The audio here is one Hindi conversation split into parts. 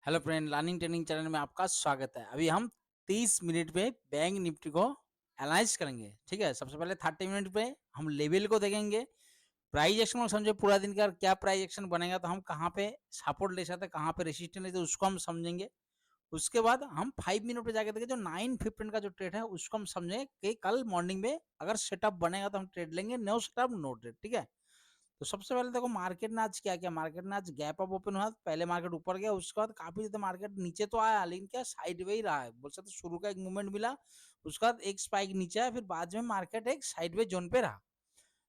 Hello friend, learning training channel में आपका स्वागत है। अभी हम 30 मिनट में बैंक निफ्टी को एनालाइज करेंगे। ठीक है, सबसे पहले 30 मिनट पे हम लेवल को देखेंगे। प्राइस एक्शन को समझे पूरा दिन का क्या प्राइस एक्शन बनेगा, तो हम कहाँ पे सपोर्ट ले सकते हैं, कहाँ पे रेसिस्टेंस लेते हैं, उसको हम समझेंगे। उसके बाद हम 5 मिनट पे जाके देखें, जो 9:15 का जो ट्रेड है उसको हम समझें कि कल मॉर्निंग में अगर सेटअप बनेगा तो हम ट्रेड लेंगे, नो सेटअप नो ट्रेड। ठीक है, तो सबसे पहले देखो मार्केट ने आज क्या किया। मार्केट ने आज गैप अप ओपन हुआ, पहले मार्केट ऊपर गया, उसके बाद काफी ज्यादा मार्केट नीचे तो आया, लेकिन क्या साइड वे ही रहा है। बोल सकते शुरू का एक मूवमेंट मिला, उसके बाद एक स्पाइक नीचे आया, फिर बाद में मार्केट एक साइड वे जोन पे रहा।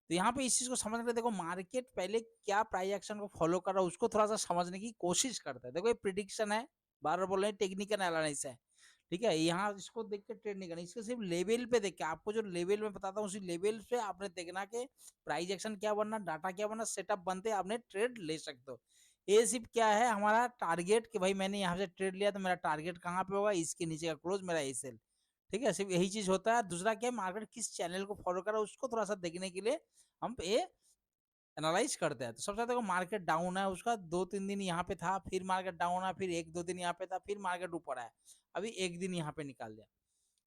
तो यहाँ पे इस चीज को समझने के लिए देखो मार्केट पहले क्या प्राइस एक्शन को फॉलो कर रहा है उसको थोड़ा सा समझने की कोशिश करता है। देखो ये प्रिडिक्शन है, बार बार बोल रहे हैं, टेक्निकल एनालिसिस है। ठीक है, यहाँ इसको देख के ट्रेड नहीं करना, इसको सिर्फ लेवल पे देख के, आपको जो लेवल में बताता हूँ उसी लेवल पे आपने देखना कि प्राइस एक्शन क्या बनना, डाटा क्या बनना, सेटअप बनते आपने ट्रेड ले सकते हो। ये सिर्फ क्या है हमारा टारगेट कि भाई मैंने यहाँ से ट्रेड लिया तो मेरा टारगेट कहाँ पे होगा, इसके नीचे का क्लोज मेरा एसएल। ठीक है, सिर्फ यही चीज होता है। दूसरा क्या है, मार्केट किस चैनल को फॉलो कर रहा है उसको थोड़ा सा देखने के लिए हम ये एनालाइज करते हैं। तो सबसे देखो मार्केट डाउन है, उसका 2-3 दिन यहाँ पे था, फिर मार्केट डाउन है, फिर 1-2 दिन यहाँ पे था, फिर मार्केट ऊपर आया, अभी एक दिन यहाँ पे निकाल दिया।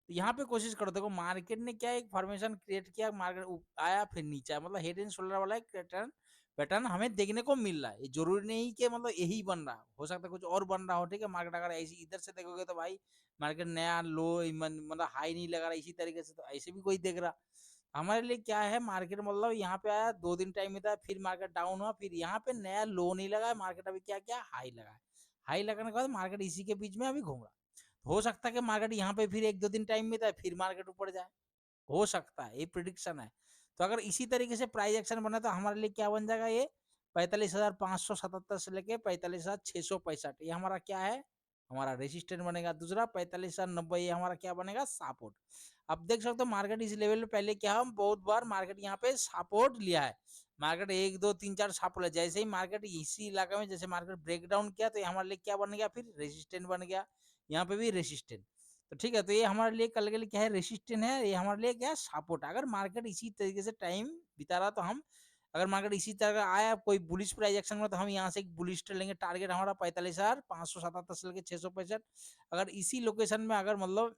तो यहाँ पे कोशिश करो, देखो मार्केट ने क्या एक फॉर्मेशन क्रिएट किया, मार्केट आया फिर नीचे आया, मतलब हेड एंड शोल्डर वाला एक पैटर्न पैटर्न हमें देखने को मिल रहा है। ये जरूरी नहीं कि मतलब यही बन रहा हो सकता है कुछ और बन रहा हो। ठीक है, मार्केट अगर ऐसी इधर से देखोगे तो भाई मार्केट नया लो मतलब हाई नहीं लगा रहा इसी तरीके से, तो ऐसे भी कोई देख रहा। हमारे लिए क्या है, मार्केट मतलब यहाँ पे आया, 2 दिन टाइम में था, फिर मार्केट डाउन हुआ, फिर यहाँ पे नया लो नहीं लगा है, मार्केट अभी क्या क्या हाई लगा है। हाई लगाने के बाद मार्केट इसी के बीच में अभी घूम रहा है। हो सकता है कि मार्केट यहाँ पे फिर 1-2 दिन टाइम में था, फिर मार्केट ऊपर जाए, हो सकता है, ये प्रिडिक्शन है। तो अगर इसी तरीके से प्राइस एक्शन बना तो हमारे लिए क्या बन जाएगा, ये 45,577 से लेके 45,665 ये हमारा क्या है, हमारा रेसिस्टेंट बनेगा। दूसरा 45,090 ये हमारा क्या बनेगा, सपोर्ट। अब देख सकते हो मार्केट इस लेवल पे पहले क्या, हम बहुत बार मार्केट यहाँ पे सपोर्ट लिया है। मार्केट 1-2-3-4 सपोर्ट लिया, जैसे ही मार्केट इसी इलाके में जैसे मार्केट ब्रेक डाउन किया तो हमारे लिए क्या बन गया, फिर रेसिस्टेंट बन गया। यहाँ पे भी रेसिस्टेंट। तो ठीक है, तो ये हमारे लिए कल के लिए क्या है, रेसिस्टेंट है, ये हमारे लिए क्या है, सपोर्ट। अगर मार्केट इसी तरीके से टाइम बिता रहा तो हम, अगर मार्केट इसी तरह का आया कोई बुलिश प्राइस एक्शन में, तो हम यहाँ से एक बुलिश ट्रेड लेंगे। टारगेट हमारा 45,577 से लेकर 665। अगर इसी लोकेशन में अगर मतलब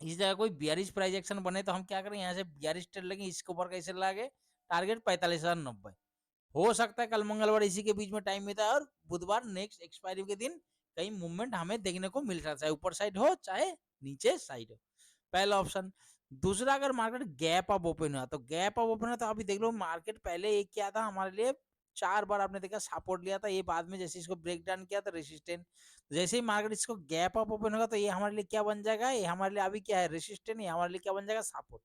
इस जगह कोई बियरिश प्राइस एक्शन बने तो हम क्या करें, यहाँ से बियरिश ट्रेड लेंगे, इसके ऊपर कैसे लागे, टारगेट 45,090। हो सकता है कल मंगलवार इसी के बीच में टाइम मिलता है और बुधवार नेक्स्ट एक्सपायरी के दिन कहीं मूवमेंट हमें देखने को मिल सकता है, चाहे ऊपर साइड हो चाहे नीचे साइड हो। पहला ऑप्शन। दूसरा, अगर मार्केट गैप अप ओपन हुआ, तो गैप अप ओपन हुआ तो अभी देख लो मार्केट पहले एक क्या था हमारे लिए, 4 बार आपने देखा सपोर्ट लिया था, ये बाद में जैसे इसको ब्रेक डाउन किया था रेसिस्टेंट। जैसे ही मार्केट इसको गैप अप ओपन होगा तो ये हमारे लिए क्या बन जाएगा, ये हमारे लिए अभी क्या है, रेसिस्टेंट, ये हमारे लिए क्या बन जाएगा, सपोर्ट।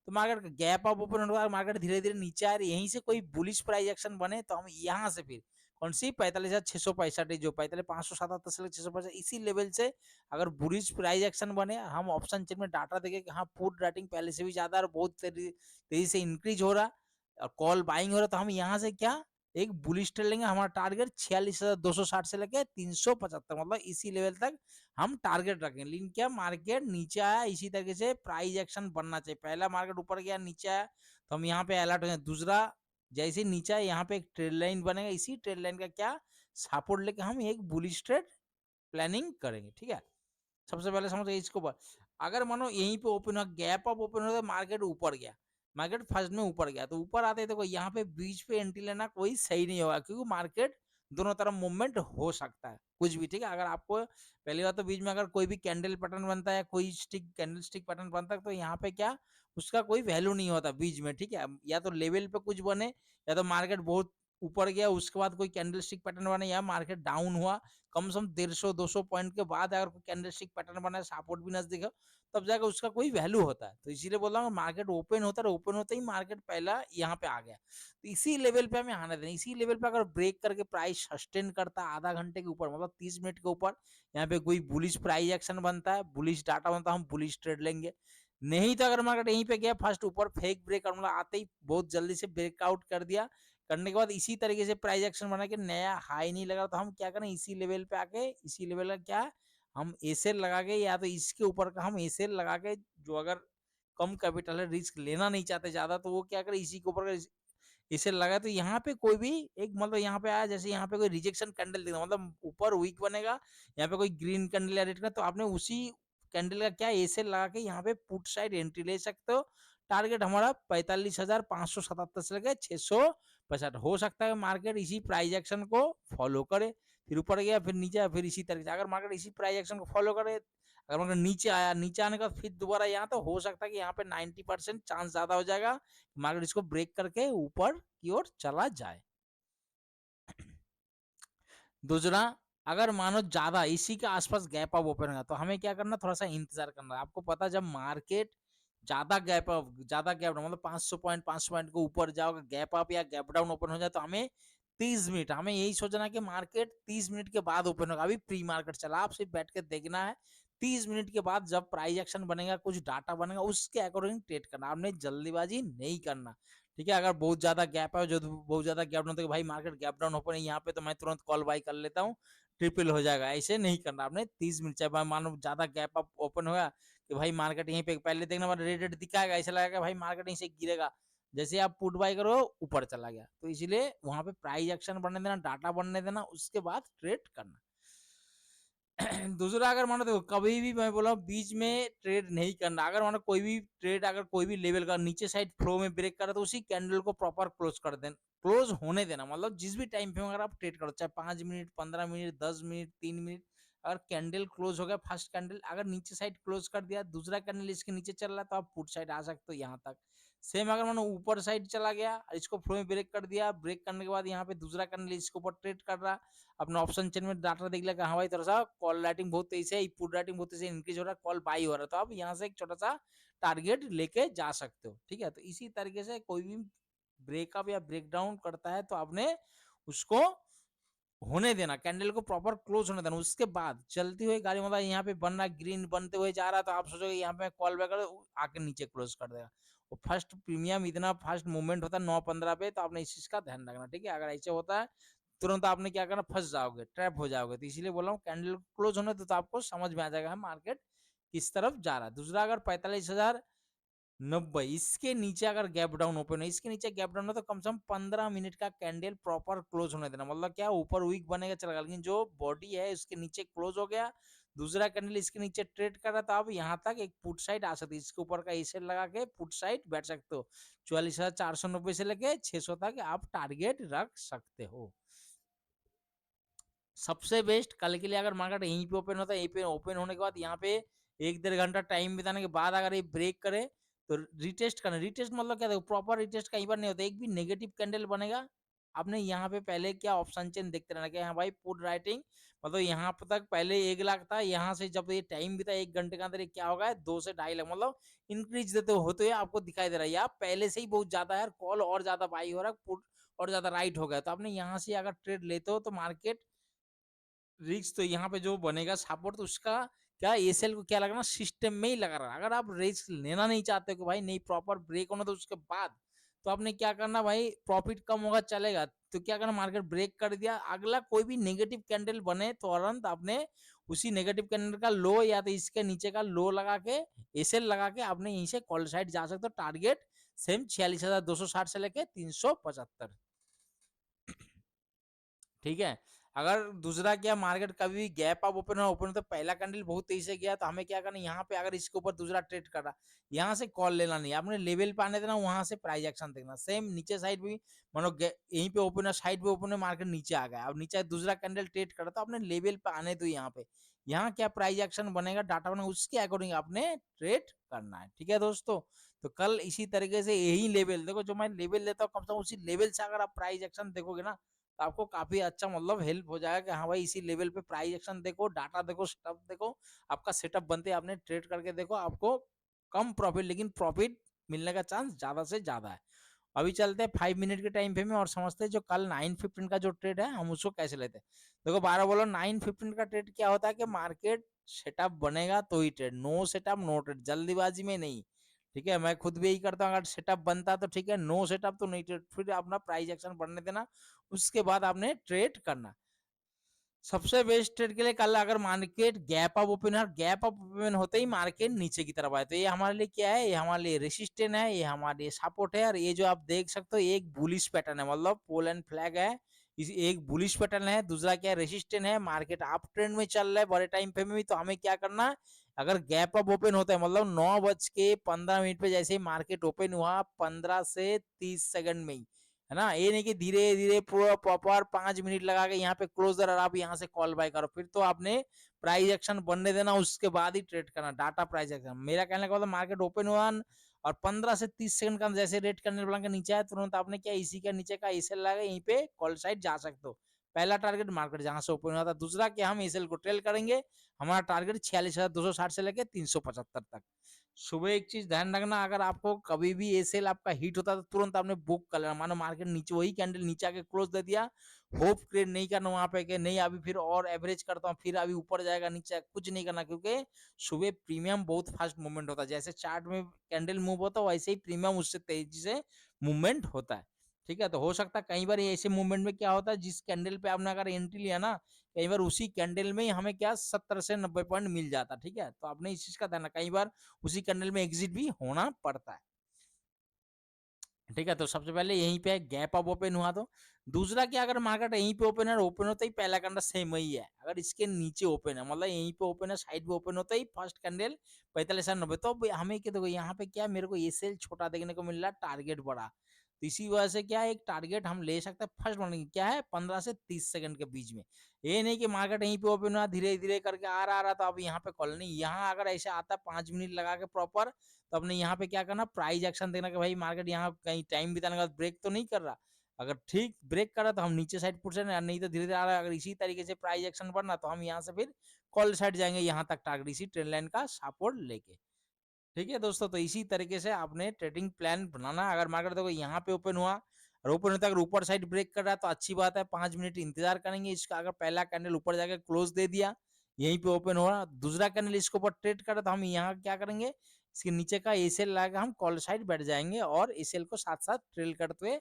तो मार्केट गैप अप ओपन होगा, मार्केट धीरे धीरे नीचे आ रही है, यहीं से कोई बुलिश प्राइस एक्शन बने तो हम यहाँ से फिर कौन सी 45,665 जो 45,577 से 665 इसी लेवल से अगर बुलिश प्राइस एक्शन बने, हम ऑप्शन चेन में डाटा देखे कि हाँ पुट रेटिंग पहले से भी ज्यादा और बहुत तेजी से इंक्रीज हो रहा और कॉल बाइंग हो रहा, तो हम यहाँ से क्या एक बुलिश ट्रेड लेंगे। हमारा टारगेट 46,260 से लेके 375, मतलब इसी लेवल तक हम टारगेट रखेंगे। लेकिन क्या मार्केट नीचे आया, इसी तरीके से प्राइस एक्शन बनना चाहिए। पहला मार्केट ऊपर गया, नीचे आया, तो हम यहाँ पे अलर्ट हो जाए। दूसरा, जैसे नीचे आया यहाँ पे एक ट्रेड लाइन बनेगा, इसी ट्रेड लाइन का क्या सपोर्ट लेके हम एक बुलिश ट्रेड प्लानिंग करेंगे। ठीक है, सबसे पहले समझो इसको अगर मानो यहीं पे ओपन हुआ, गैप अप ओपन हो, तो मार्केट ऊपर गया, मार्केट फर्स्ट में ऊपर गया, तो ऊपर आते देखो यहाँ पे बीच पे एंट्री लेना कोई सही नहीं होगा, क्योंकि मार्केट दोनों तरफ मूवमेंट हो सकता है कुछ भी। ठीक है, अगर आपको पहली बात तो बीच में अगर कोई भी कैंडल पैटर्न बनता है, कोई स्टिक कैंडल स्टिक पैटर्न बनता है, तो यहाँ पे क्या उसका कोई वैल्यू नहीं होता बीच में। ठीक है, या तो लेवल पे कुछ बने, या तो मार्केट बहुत ऊपर गया उसके बाद कोई कैंडल स्टिक पैटर्न बने, या मार्केट डाउन हुआ कम से कम 150-200 पॉइंट के बाद अगर कोई कैंडलस्टिक पैटर्न बना है, सपोर्ट भी नजदीक हो, तब जाकर उसका कोई वैल्यू होता है। तो इसीलिए बोल रहा हूँ मार्केट ओपन होता है, ओपन होते ही मार्केट पहला यहाँ पे आ गया, तो इसी लेवल पे हमें आने देना। इसी लेवल पे अगर ब्रेक करके प्राइस सस्टेन करता है आधा घंटे के ऊपर, मतलब 30 मिनट के ऊपर, यहाँ पे कोई बुलिश प्राइस एक्शन बनता है, बुलिश डाटा बनता है, हम बुलिश ट्रेड लेंगे। नहीं तो अगर मार्केट यहीं पे गया फर्स्ट ऊपर फेक ब्रेक, मतलब आते ही बहुत जल्दी से ब्रेकआउट कर दिया, करने के बाद इसी तरीके से प्राइस एक्शन बना के नया हाई नहीं लगा, तो हम क्या करें, इसी लेवल पे आके इसी लेवल का क्या हम एसेल लगा के, या तो इसके ऊपर का हम एसेल लगा के, जो अगर कम कैपिटल है, रिस्क लेना नहीं चाहते ज्यादा, तो वो क्या करें, इसी के ऊपर इसे लगा तो यहाँ पे कोई भी एक मतलब यहाँ पे आया, जैसे यहाँ पे कोई रिजेक्शन कैंडल दिखा, मतलब ऊपर वीक बनेगा, यहाँ पे कोई ग्रीन कैंडल या रेड का, तो आपने उसी कैंडल का क्या एसे लगा के यहाँ पे पुट साइड एंट्री ले सकते हो। टारगेट हमारा 45,577 से लेकर 665 हो सकता है मार्केट इसी प्राइस एक्शन को फॉलो करे, फिर ऊपर गया फिर नीचे आया, फिर इसी तरीके से अगर मार्केट इसी प्राइस एक्शन को फॉलो करे, अगर मार्केट नीचे आया, नीचे आने का फिर दोबारा यहाँ, तो हो सकता है कि यहाँ पे 90% चांस ज्यादा हो जाएगा मार्केट इसको ब्रेक करके ऊपर की ओर चला जाए। दूसरा, अगर मानो ज्यादा इसी के आसपास गैप अप ओपन होगा तो हमें क्या करना, थोड़ा सा इंतजार करना। आपको पता जब मार्केट ज्यादा गैप अप, ज्यादा गैप डाउन, मतलब 500 पॉइंट को ऊपर जाओगे, गैप अप या गैप डाउन ओपन हो जाए, तो हमें 30 मिनट, हमें यही सोचना कि मार्केट 30 मिनट के बाद ओपन होगा। अभी प्री मार्केट चला, आप सिर्फ बैठ के देखना है। 30 मिनट के बाद जब प्राइस एक्शन बनेगा, कुछ डाटा बनेगा, उसके अकॉर्डिंग ट्रेड करना, आपने जल्दीबाजी नहीं करना। ठीक है, अगर बहुत ज्यादा गैप है, जो बहुत ज्यादा गैप डाउन, तो भाई मार्केट गैप डाउन ओपन है यहाँ पे, तो मैं तुरंत कॉल बाई कर लेता हूँ, ट्रिपल हो जाएगा, ऐसे नहीं करना। आपने 30 मिनट, चाहे मानो ज्यादा गैप अप ओपन होगा कि भाई मार्केट यहीं पे पहले देखना, रेट दिखाएगा, ऐसा लगेगा भाई मार्केट यहीं से गिरेगा, जैसे आप पुट बाई करो ऊपर चला गया, तो इसीलिए वहां पे प्राइस एक्शन बनने देना, डाटा बनने देना, उसके बाद ट्रेड करना। दूसरा, अगर मानो देखो कभी भी मैं बोला बीच में ट्रेड नहीं करना। अगर मानो कोई भी ट्रेड, अगर कोई भी लेवल का नीचे साइड फ्लो में ब्रेक करा, तो उसी कैंडल को प्रॉपर क्लोज कर देना, क्लोज होने देना। मतलब जिस भी टाइम पे अगर आप ट्रेड करो, चाहे 5 मिनट, 15 मिनट, 10 मिनट, 3 मिनट, अगर कैंडल क्लोज हो गया, फर्स्ट कैंडल अगर नीचे साइड क्लोज कर दिया, दूसरा कैंडल इसके नीचे चल रहा है, तो आप पुट साइड आ सकते हो यहाँ तक। सेम अगर मानो ऊपर साइड चला गया, इसको फ्लो में ब्रेक कर दिया, ब्रेक करने के बाद यहाँ पे दूसरा कैंडल इसके ऊपर ट्रेड कर रहा, अपना ऑप्शन चेन में डाटा देख लिया, हाँ भाई थोड़ा सा कॉल राइटिंग बहुत तेज है, पुट राइटिंग बहुत तेज इंक्रीज हो रहा है, कॉल बाई हो रहा है, तो आप यहाँ से एक छोटा सा टारगेट लेके जा सकते हो। ठीक है, तो इसी तरीके से कोई भी ब्रेकअप या ब्रेकडाउन करता है, तो आपने उसको होने देना, कैंडल को प्रॉपर क्लोज होने देना। उसके बाद चलती हुई गाड़ी, मतलब यहाँ पे बन रहा ग्रीन बनते हुए जा रहा है, तो आप सोचोगे यहाँ पे कॉल बैक आके नीचे क्लोज कर देगा। वो फर्स्ट प्रीमियम इतना फास्ट मूवमेंट होता है 9:15 पे, तो आपने इस चीज का ध्यान रखना। ठीक है, अगर ऐसे होता है तुरंत आपने क्या करना, फंस जाओगे, ट्रैप हो जाओगे। तो इसीलिए बोल रहा हूँ कैंडल क्लोज होने तो आपको समझ में आ जाएगा मार्केट किस तरफ जा रहा है। दूसरा, अगर 45,090 इसके नीचे अगर गैप डाउन ओपन है, इसके नीचे गैप डाउन है, तो कम से कम 15 मिनट का कैंडल प्रॉपर क्लोज होने देना। मतलब क्या, ऊपर वीक बनेगा चलेगा, लेकिन जो बॉडी है उसके नीचे क्लोज हो गया, दूसरा कैंडल इसके नीचे ट्रेड कर रहा था, अब यहाँ तक एक पुट साइड आ सकती है, इसके ऊपर का एसेट लगा के पुट साइड बैठ सकते हो। 44,490 से लेके 600 तक आप टारगेट रख सकते हो। सबसे बेस्ट कल के लिए, अगर मार्केट यहीं पे ओपन होता है, यहीं पे ओपन होने के बाद यहाँ पे 1-1.5 घंटा टाइम बिताने के बाद अगर ये ब्रेक करे, तो रिटेस्ट करना। रिटेस्ट मतलब क्या, देखो प्रॉपर रिटेस्ट कहीं पर नहीं होता, एक भी नेगेटिव कैंडल बनेगा, आपने यहाँ पे पहले क्या ऑप्शन चेन देखते रहना कि हाँ भाई पुट राइटिंग, मतलब यहाँ पे तक पहले 1 लाख था, यहाँ से जब ये टाइम बीता 1 घंटे के अंदर ये क्या होगा, 2 से 2.5 लाख, मतलब इंक्रीज देते होते हुए आपको दिखाई दे रहा है, या पहले से ही बहुत ज्यादा है, कॉल और ज्यादा बाई हो रहा है, पुट और ज्यादा राइट हो गया, तो आपने यहाँ से अगर ट्रेड लेते हो, तो मार्केट रिस्क तो यहाँ पे जो बनेगा सपोर्ट, तो उसका क्या एसएल को क्या लगना, सिस्टम में ही लगा रहा। अगर आप रिस्क लेना नहीं चाहते कि भाई नहीं प्रॉपर ब्रेक होना, तो उसके बाद तो आपने क्या करना, भाई प्रॉफिट कम होगा चलेगा, तो क्या करना, मार्केट ब्रेक कर दिया, अगला कोई भी नेगेटिव कैंडल बने तो तुरंत आपने उसी नेगेटिव कैंडल का लो या तो इसके नीचे का लो लगा के, एसएल लगा के, आपने यहीं से कॉल साइड जा सकते हो। टारगेट सेम 46,260 से लेके 375। ठीक है, अगर दूसरा क्या, मार्केट कभी भी गैप अप ओपन तो पहला कैंडल बहुत तेजी से गया, तो हमें क्या करना, यहाँ पे अगर इसके ऊपर दूसरा ट्रेड कर रहा, यहाँ से कॉल लेना नहीं, आपने लेवल पे आने देना, वहां से प्राइस एक्शन देखना। सेम नीचे साइड भी मानो यहीं पे ओपन है, साइड पे ओपन है, मार्केट नीचे आ गया, अब नीचे दूसरा कैंडल ट्रेड करा, तो आपने लेवल पे आने दो, यहाँ पे यहाँ क्या प्राइस एक्शन बनेगा, डाटा बनेगा, उसके अकॉर्डिंग आपने ट्रेड करना है। ठीक है दोस्तों, तो कल इसी तरीके से यही लेवल देखो, जो मैं लेवल लेता हूँ, कम से कम उसी लेवल से अगर आप प्राइस एक्शन देखोगे ना, तो आपको काफी अच्छा मतलब हेल्प हो जाएगा कि हाँ भाई इसी लेवल पे प्राइस एक्शन देखो, डाटा देखो, सेटअप देखो, आपका सेटअप बनते आपने ट्रेड करके देखो, आपको कम प्रॉफिट लेकिन प्रॉफिट मिलने का चांस ज्यादा से ज्यादा है। अभी चलते हैं 5 मिनट के टाइम फ्रेम में और समझते हैं जो कल 9:15 का जो ट्रेड है हम उसको कैसे लेते हैं। देखो 12 बोलो 9:15 का ट्रेड क्या होता है कि मार्केट सेटअप बनेगा तो ही trade, no setup no trade, जल्दीबाजी में नहीं। ठीक है, मैं खुद भी यही करता हूँ, अगर सेटअप बनता तो ठीक है, नो सेटअप तो नहीं ट्रेड, फिर अपना प्राइस एक्शन बढ़ने देना, उसके बाद आपने ट्रेड करना। सबसे बेस्ट ट्रेड के लिए कल अगर मार्केट गैप अप ओपन होते ही मार्केट नीचे की तरफ आए तो ये हमारे लिए क्या है, ये हमारे लिए रेसिस्टेंट है, ये हमारे लिए सपोर्ट है। और ये जो आप देख सकते हो ये एक बुलिश पैटर्न है, मतलब पोल एंड फ्लैग है, इस एक बुलिश पैटर्न है। दूसरा क्या है, रेसिस्टेंट है, मार्केट अप ट्रेंड में चल रहा है बड़े टाइम पे में भी। तो हमें क्या करना है, अगर गैप अप ओपन होता है मतलब 9:15 पे जैसे ही मार्केट ओपन हुआ 15 से 30 सेकंड में ही, है ना, ये नहीं कि धीरे धीरे पूरा प्रॉपर 5 मिनट लगा के यहाँ पे क्लोजर और आप यहाँ से कॉल बाय करो, फिर तो आपने प्राइस एक्शन बनने देना, उसके बाद ही ट्रेड करना, डाटा प्राइस एक्शन। मेरा कहने का मतलब मार्केट ओपन हुआ और 15 से 30 सेकंड का जैसे रेट करने वाला के नीचे है, तुरंत आपने क्या इसी का नीचे का एसएल लगा, यहीं पे कॉल साइड जा सकते हो। पहला टारगेट मार्केट जहां से ओपन हुआ था। दूसरा क्या, हम एसएल को ट्रेल करेंगे, हमारा टारगेट 46,260 से लेके 375 तक। सुबह एक चीज ध्यान रखना, अगर आपको कभी भी ये सेल आपका हिट होता है तो तुरंत आपने बुक कर लेना। मानो मार्केट नीचे वही कैंडल नीचे आके क्लोज दे दिया, होप क्रिएट नहीं करना वहां पे कि नहीं अभी फिर और एवरेज करता हूँ, फिर अभी ऊपर जाएगा नीचे, कुछ नहीं करना। क्योंकि सुबह प्रीमियम बहुत फास्ट मूवमेंट होता है, जैसे चार्ट में कैंडल मूव होता है वैसे ही प्रीमियम उससे तेजी से मूवमेंट होता है। ठीक है, तो हो सकता है कई बार ऐसे मूवमेंट में क्या होता है, जिस कैंडल पे आपने अगर एंट्री लिया ना, कई बार उसी कैंडल में ही हमें क्या 70 से 90 पॉइंट मिल जाता। ठीक है, तो आपने इस चीज का ध्यान, कई बार उसी कैंडल में एग्जिट भी होना पड़ता है। ठीक है, तो सबसे पहले यहीं पे गैप अप ओपन हुआ तो। दूसरा क्या, अगर मार्केट यहीं पे ओपन है, ओपन होता ही पहला कैंडल सेम ही है, अगर इसके नीचे ओपन है मतलब यहीं पे ओपन है, साइड पे ओपन होता ही फर्स्ट कैंडल 45,90, तो हमें क्या देखो यहाँ पे क्या, मेरे को ये सेल छोटा देखने को मिल रहा है, टारगेट बड़ा, तो इसी वजह से क्या है, एक टारगेट हम ले सकते हैं फर्स्ट बनने की, क्या है 15 से 30 सेकंड के बीच में। ये नहीं कि मार्केट यहीं पे ओपन हुआ धीरे धीरे करके आ रहा तो अब यहाँ पे कॉल नहीं, यहाँ अगर ऐसे आता 5 मिनट लगा के प्रॉपर, तो अपने यहाँ पे क्या करना, प्राइस एक्शन देखना कि भाई मार्केट यहाँ कहीं टाइम बिताने का ब्रेक तो नहीं कर रहा। अगर ठीक ब्रेक कर रहा तो हम नीचे साइड पुट से, नहीं तो धीरे धीरे आ रहा है, अगर इसी तरीके से प्राइस एक्शन बढ़ना तो हम यहाँ से फिर कॉल साइड जाएंगे, यहाँ तक टारगेट इसी ट्रेंड लाइन का सपोर्ट लेके। ठीक है दोस्तों, तो इसी तरीके से आपने ट्रेडिंग प्लान बनाना। अगर मार्केट देखो यहाँ पे ओपन हुआ और ओपन होता है, अगर ऊपर साइड ब्रेक कर रहा है तो अच्छी बात है, 5 मिनट इंतजार करेंगे इसका। अगर पहला कैंडल ऊपर जाकर क्लोज दे दिया, यहीं पे ओपन हो रहा, दूसरा कैंडल इसके ऊपर ट्रेड कर रहा, तो हम यहाँ क्या करेंगे, इसके नीचे का एसएल लगा हम कॉल साइड बैठ जाएंगे और एसएल को साथ साथ ट्रेल करते हुए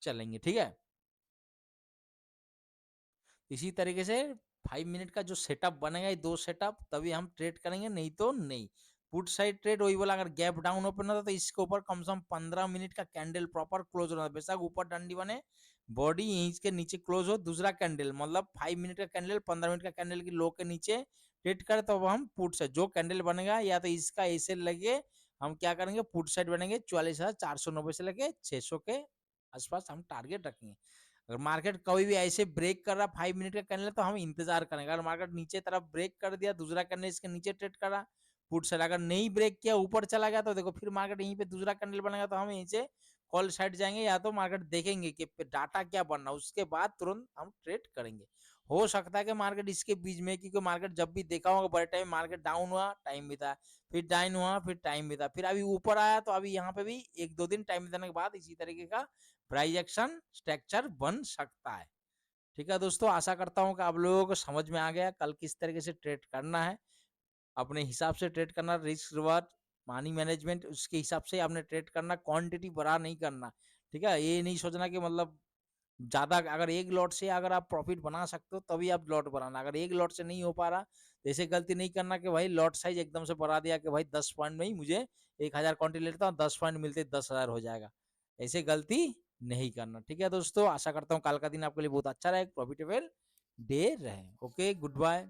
चलेंगे। ठीक है, इसी तरीके से 5 मिनट का जो सेटअप बनेगा, ये दो सेटअप, तभी हम ट्रेड करेंगे, नहीं तो नहीं। पुट साइड ट्रेड वही बोला, अगर गैप डाउन ओपन होता तो इसके ऊपर कम से कम 15 मिनट का कैंडल प्रॉपर क्लोज होना था, बेशक ऊपर डंडी बने, बॉडी यहीं के नीचे क्लोज हो, दूसरा कैंडल मतलब 5 मिनट का कैंडल 15 मिनट का कैंडल की लो के नीचे ट्रेड करे, तो हम पुट से जो कैंडल बनेगा या तो इसका ऐसे लगे, हम क्या करेंगे पुट साइड बनेंगे 44,490 से लेके 600 के आसपास हम टारगेट रखेंगे। अगर मार्केट कभी भी ऐसे ब्रेक कर रहा 5 मिनट का कैंडल तो हम इंतजार करेंगे। अगर मार्केट नीचे तरफ ब्रेक कर दिया, दूसरा कैंडल इसके नीचे ट्रेड करा पुट साइड, अगर नहीं ब्रेक किया ऊपर चला गया तो देखो फिर मार्केट यहीं पे दूसरा कैंडल बनेगा, तो हम यहीं से कॉल साइड जाएंगे, या तो मार्केट देखेंगे कि डाटा क्या बन रहा है, उसके बाद तुरंत हम ट्रेड करेंगे। हो सकता है कि मार्केट इसके बीच में, क्योंकि मार्केट जब भी देखा होगा बड़े टाइम मार्केट डाउन हुआ टाइम बिता, फिर डाउन हुआ फिर टाइम बिता, फिर अभी ऊपर आया तो अभी यहाँ पे भी 1-2 दिन टाइम बिताने के बाद इसी तरीके का प्राइस एक्शन स्ट्रक्चर बन सकता है। ठीक है दोस्तों, आशा करता हूँ कि आप लोगों को समझ में आ गया कल किस तरीके से ट्रेड करना है, अपने हिसाब से ट्रेड करना, रिस्क रिवार्ड मनी मैनेजमेंट उसके हिसाब से आपने ट्रेड करना, क्वांटिटी बड़ा नहीं करना। ठीक है, ये नहीं सोचना कि मतलब ज्यादा, अगर एक लॉट से अगर आप प्रॉफिट बना सकते हो तभी आप लॉट बनाना, अगर एक लॉट से नहीं हो पा रहा तो ऐसे गलती नहीं करना कि भाई लॉट साइज एकदम से बढ़ा दिया कि भाई 10 पॉइंट में ही मुझे 1,000 क्वांटिटी लेता हूँ, 10 पॉइंट मिलते 10,000 हो जाएगा, ऐसे गलती नहीं करना। ठीक है दोस्तों, आशा करता हूँ कल का दिन आपके लिए बहुत अच्छा रहे, प्रॉफिटेबल डे रहे। Okay, good bye.